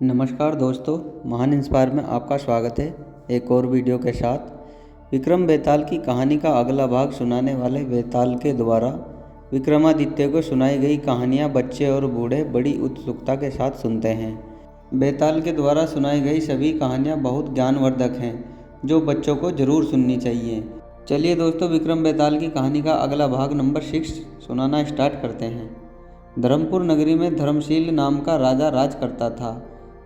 नमस्कार दोस्तों, महान इंस्पायर में आपका स्वागत है एक और वीडियो के साथ। विक्रम बेताल की कहानी का अगला भाग सुनाने वाले बेताल के द्वारा विक्रमादित्य को सुनाई गई कहानियाँ बच्चे और बूढ़े बड़ी उत्सुकता के साथ सुनते हैं। बेताल के द्वारा सुनाई गई सभी कहानियाँ बहुत ज्ञानवर्धक हैं जो बच्चों को ज़रूर सुननी चाहिए। चलिए दोस्तों, विक्रम बेताल की कहानी का अगला भाग नंबर 6 सुनाना स्टार्ट करते हैं। धर्मपुर नगरी में धर्मशील नाम का राजा राज करता था।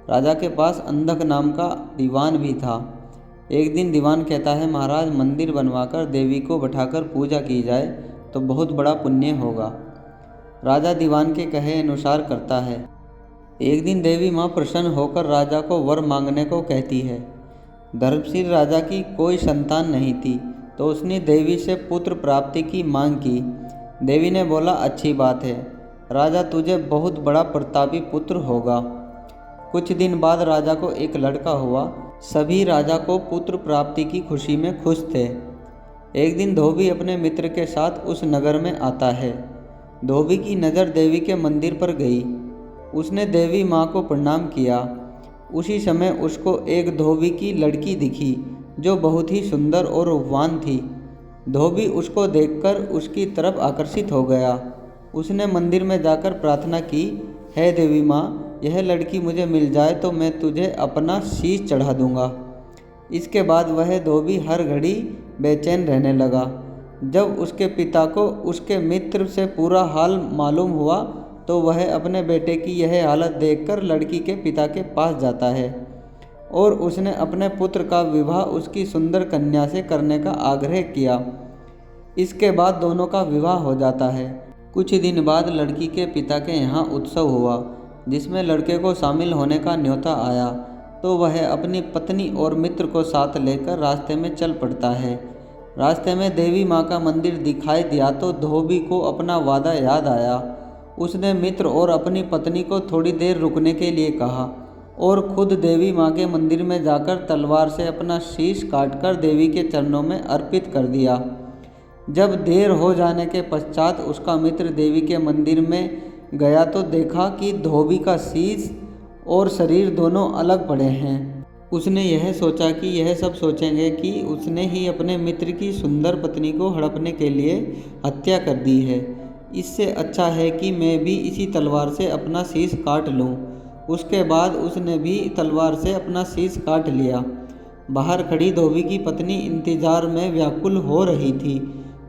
राजा के पास अंधक नाम का दीवान भी था। एक दिन दीवान कहता है, महाराज, मंदिर बनवाकर देवी को बैठाकर पूजा की जाए तो बहुत बड़ा पुण्य होगा। राजा दीवान के कहे अनुसार करता है। एक दिन देवी माँ प्रसन्न होकर राजा को वर मांगने को कहती है। धर्मशील राजा की कोई संतान नहीं थी तो उसने देवी से पुत्र प्राप्ति की मांग की। देवी ने बोला, अच्छी बात है राजा, तुझे बहुत बड़ा प्रतापी पुत्र होगा। कुछ दिन बाद राजा को एक लड़का हुआ। सभी राजा को पुत्र प्राप्ति की खुशी में खुश थे। एक दिन धोबी अपने मित्र के साथ उस नगर में आता है। धोबी की नज़र देवी के मंदिर पर गई। उसने देवी माँ को प्रणाम किया। उसी समय उसको एक धोबी की लड़की दिखी जो बहुत ही सुंदर और रूपवान थी। धोबी उसको देखकर उसकी तरफ आकर्षित हो गया। उसने मंदिर में जाकर प्रार्थना की, हे देवी माँ, यह लड़की मुझे मिल जाए तो मैं तुझे अपना शीश चढ़ा दूंगा। इसके बाद वह धोबी हर घड़ी बेचैन रहने लगा। जब उसके पिता को उसके मित्र से पूरा हाल मालूम हुआ तो वह अपने बेटे की यह हालत देखकर लड़की के पिता के पास जाता है और उसने अपने पुत्र का विवाह उसकी सुंदर कन्या से करने का आग्रह किया। इसके बाद दोनों का विवाह हो जाता है। कुछ दिन बाद लड़की के पिता के यहाँ उत्सव हुआ जिसमें लड़के को शामिल होने का न्योता आया तो वह अपनी पत्नी और मित्र को साथ लेकर रास्ते में चल पड़ता है। रास्ते में देवी माँ का मंदिर दिखाई दिया तो धोबी को अपना वादा याद आया। उसने मित्र और अपनी पत्नी को थोड़ी देर रुकने के लिए कहा और खुद देवी माँ के मंदिर में जाकर तलवार से अपना शीश काटकर देवी के चरणों में अर्पित कर दिया। जब देर हो जाने के पश्चात उसका मित्र देवी के मंदिर में गया तो देखा कि धोबी का शीश और शरीर दोनों अलग पड़े हैं। उसने यह सोचा कि यह सब सोचेंगे कि उसने ही अपने मित्र की सुंदर पत्नी को हड़पने के लिए हत्या कर दी है। इससे अच्छा है कि मैं भी इसी तलवार से अपना शीश काट लूं। उसके बाद उसने भी तलवार से अपना शीश काट लिया। बाहर खड़ी धोबी की पत्नी इंतजार में व्याकुल हो रही थी।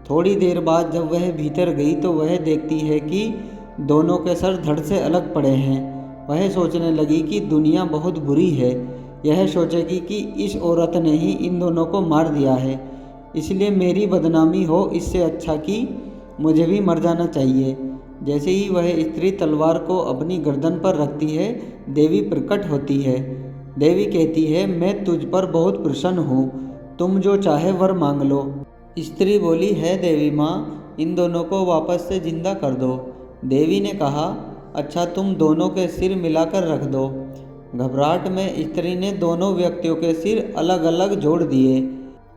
थोड़ी देर बाद जब वह भीतर गई तो वह देखती है कि दोनों के सर धड़ से अलग पड़े हैं। वह सोचने लगी कि दुनिया बहुत बुरी है। यह सोचेगी कि इस औरत ने ही इन दोनों को मार दिया है, इसलिए मेरी बदनामी हो। इससे अच्छा कि मुझे भी मर जाना चाहिए। जैसे ही वह स्त्री तलवार को अपनी गर्दन पर रखती है, देवी प्रकट होती है। देवी कहती है, मैं तुझ पर बहुत प्रसन्न हूँ, तुम जो चाहे वर मांग लो। स्त्री बोली, है देवी माँ, इन दोनों को वापस से जिंदा कर दो। देवी ने कहा, अच्छा, तुम दोनों के सिर मिलाकर रख दो। घबराहट में स्त्री ने दोनों व्यक्तियों के सिर अलग अलग जोड़ दिए।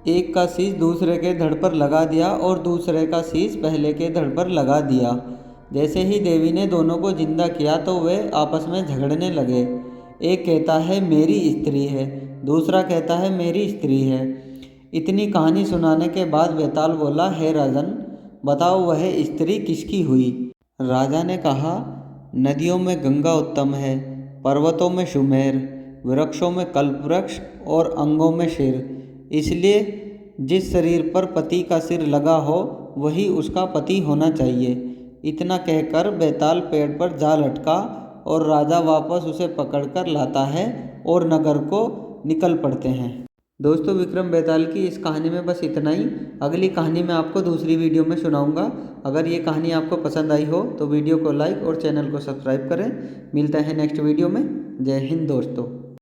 एक का शीश दूसरे के धड़ पर लगा दिया और दूसरे का शीश पहले के धड़ पर लगा दिया। जैसे ही देवी ने दोनों को जिंदा किया तो वे आपस में झगड़ने लगे। एक कहता है मेरी स्त्री है, दूसरा कहता है मेरी स्त्री है। इतनी कहानी सुनाने के बाद बेताल बोला, हे राजन, बताओ वह स्त्री किसकी हुई? राजा ने कहा, नदियों में गंगा उत्तम है, पर्वतों में सुमेर, वृक्षों में कल्पवृक्ष और अंगों में सिर। इसलिए जिस शरीर पर पति का सिर लगा हो वही उसका पति होना चाहिए। इतना कहकर बेताल पेड़ पर जा लटका और राजा वापस उसे पकड़कर लाता है और नगर को निकल पड़ते हैं। दोस्तों, विक्रम बेताल की इस कहानी में बस इतना ही। अगली कहानी मैं आपको दूसरी वीडियो में सुनाऊंगा। अगर ये कहानी आपको पसंद आई हो तो वीडियो को लाइक और चैनल को सब्सक्राइब करें। मिलते हैं नेक्स्ट वीडियो में। जय हिंद दोस्तों।